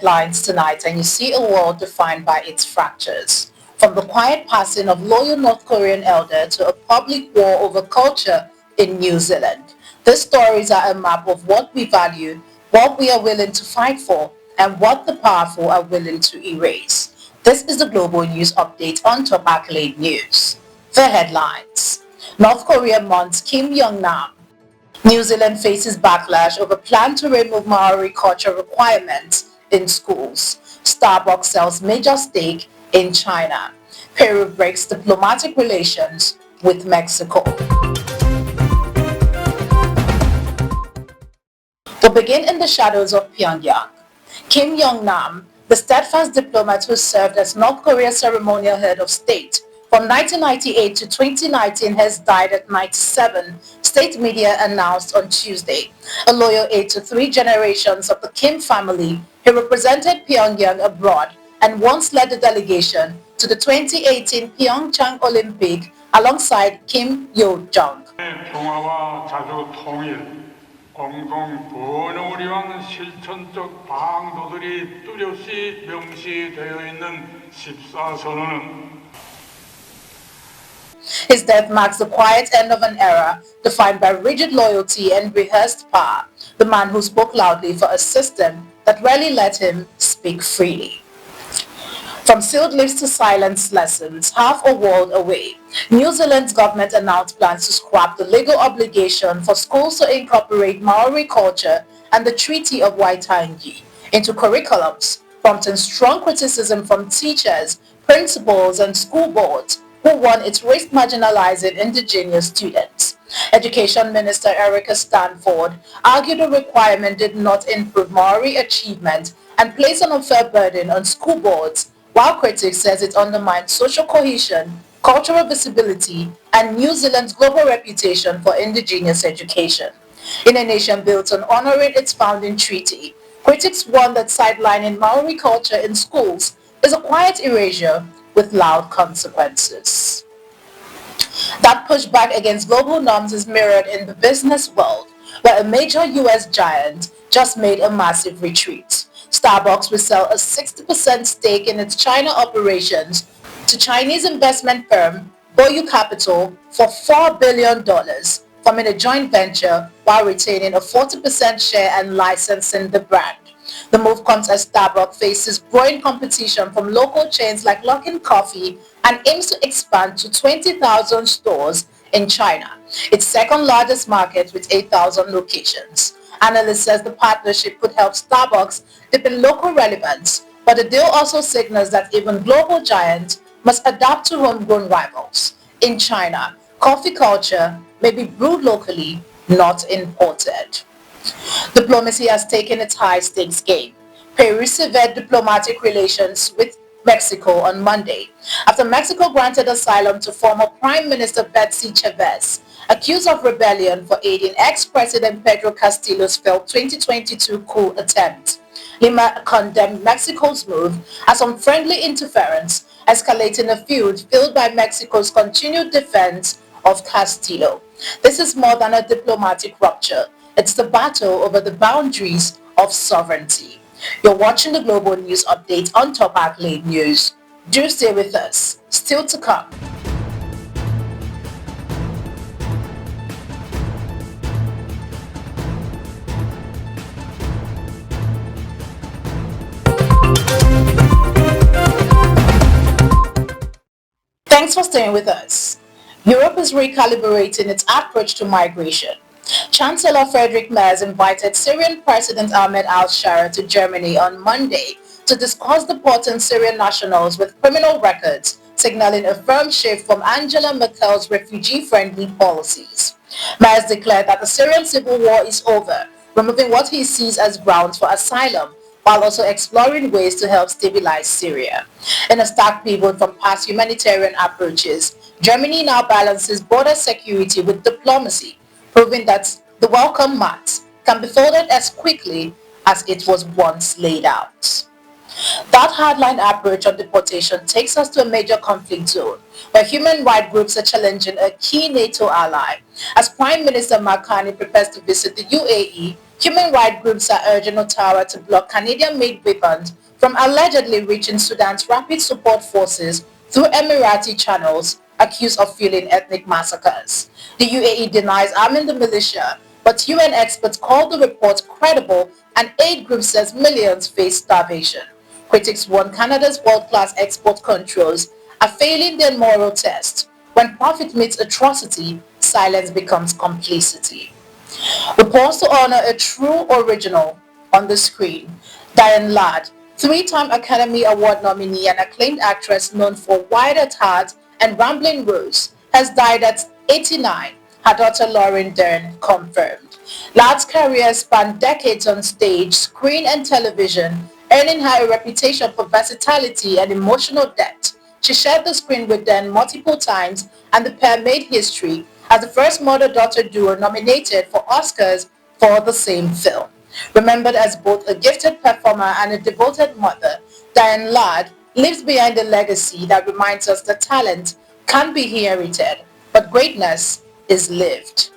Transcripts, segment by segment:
headlines tonight, and you see a world defined by its fractures. From the quiet passing of loyal North Korean elder to a public war over culture in New Zealand. These stories are a map of what we value, what we are willing to fight for, and what the powerful are willing to erase. This is the Global News Update on Top Accolade News. The headlines. North Korea mounts Kim Jong-nam. New Zealand faces backlash over plan to remove Maori culture requirements in schools. Starbucks sells major stake in China. Peru breaks diplomatic relations with Mexico. We begin in the shadows of Pyongyang. Kim Jong-nam, the steadfast diplomat who served as North Korea's ceremonial head of state from 1998 to 2019, has died at 97, state media announced on Tuesday. A loyal aide to three generations of the Kim family, he represented Pyongyang abroad and once led the delegation to the 2018 Pyeongchang Olympic alongside Kim Yo-jong. 평화와 자주 통일, 공동 번영을 위한 실천적 방도들이 뚜렷이 명시되어 있는 14선언은 His death marks the quiet end of an era defined by rigid loyalty and rehearsed power, the man who spoke loudly for a system that rarely let him speak freely. From sealed lips to silence lessons, half a world away, New Zealand's government announced plans to scrap the legal obligation for schools to incorporate Maori culture and the Treaty of Waitangi into curriculums, prompting strong criticism from teachers, principals, and school boards who warn it risks marginalizing indigenous students. Education Minister Erica Stanford argued the requirement did not improve Maori achievement and placed an unfair burden on school boards, while critics says it undermines social cohesion, cultural visibility, and New Zealand's global reputation for indigenous education. In a nation built on honoring its founding treaty, critics warn that sidelining Maori culture in schools is a quiet erasure with loud consequences. That pushback against global norms is mirrored in the business world, where a major US giant just made a massive retreat. Starbucks will sell a 60% stake in its China operations to Chinese investment firm Boyu Capital for $4 billion, forming a joint venture while retaining a 40% share and licensing the brand. The move comes as Starbucks faces growing competition from local chains like Luckin Coffee and aims to expand to 20,000 stores in China, its second largest market with 8,000 locations. Analysts says the partnership could help Starbucks deepen local relevance, but the deal also signals that even global giants must adapt to homegrown rivals. In China, coffee culture may be brewed locally, not imported. Diplomacy has taken its high-stakes game. Peru severed diplomatic relations with Mexico on Monday after Mexico granted asylum to former Prime Minister Betssy Chávez, accused of rebellion for aiding ex-President Pedro Castillo's failed 2022 coup attempt. Lima condemned Mexico's move as unfriendly interference, escalating a feud fueled by Mexico's continued defense of Castillo. This is more than a diplomatic rupture. It's the battle over the boundaries of sovereignty. You're watching the Global News Update on Top Accolade News. Do stay with us. Still to come. Thanks for staying with us. Europe is recalibrating its approach to migration. Chancellor Friedrich Merz invited Syrian President Ahmed al-Sharaa to Germany on Monday to discuss deporting Syrian nationals with criminal records, signaling a firm shift from Angela Merkel's refugee-friendly policies. Merz declared that the Syrian civil war is over, removing what he sees as grounds for asylum, while also exploring ways to help stabilize Syria. In a stark pivot from past humanitarian approaches, Germany now balances border security with diplomacy, proving that the welcome mat can be folded as quickly as it was once laid out. That hardline approach on deportation takes us to a major conflict zone, where human rights groups are challenging a key NATO ally. As Prime Minister Mark prepares to visit the UAE, Human rights groups are urging Ottawa to block Canadian-made weapons from allegedly reaching Sudan's rapid support forces through Emirati channels, accused of fueling ethnic massacres. The UAE denies arming the militia, but UN experts call the report credible and aid group says millions face starvation. Critics warn Canada's world-class export controls are failing their moral test. When profit meets atrocity, silence becomes complicity. We pause to honor a true original on the screen. Diane Ladd, three-time Academy Award nominee and acclaimed actress known for Wide at Heart and Rambling Rose, has died at 89, her daughter Lauren Dern confirmed. Ladd's career spanned decades on stage, screen and television, earning her a reputation for versatility and emotional depth. She shared the screen with Dern multiple times, and the pair made history as the first mother-daughter duo nominated for Oscars for the same film. Remembered as both a gifted performer and a devoted mother, Diane Ladd leaves behind a legacy that reminds us that talent can't be inherited, but greatness is lived.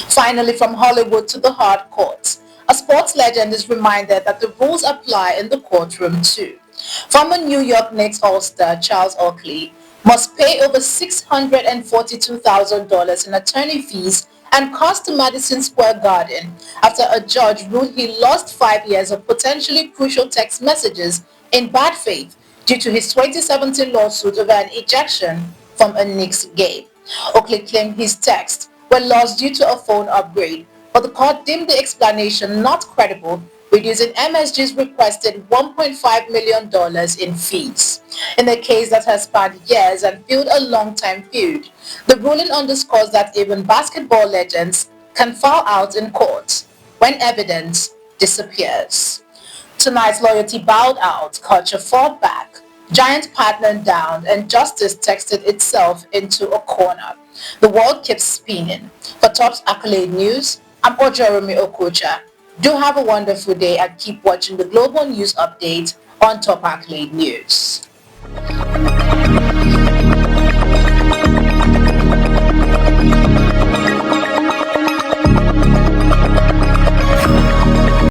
Finally, from Hollywood to the hard courts, a sports legend is reminded that the rules apply in the courtroom too. Former New York Knicks All-Star Charles Oakley must pay over $642,000 in attorney fees and costs to Madison Square Garden after a judge ruled he lost 5 years of potentially crucial text messages in bad faith due to his 2017 lawsuit over an ejection from a Knicks game. Oakley claimed his texts were lost due to a phone upgrade, but the court deemed the explanation not credible, reducing MSG's requested $1.5 million in fees. In a case that has spanned years and fueled a long-time feud, the ruling underscores that even basketball legends can fall out in court when evidence disappears. Tonight's loyalty bowed out, culture fought back, giant partnered down, and justice texted itself into a corner. The world keeps spinning. For Top's Accolade News, I'm Ojeremy Okocha. Do have a wonderful day and keep watching the global news update on Top Accolade News.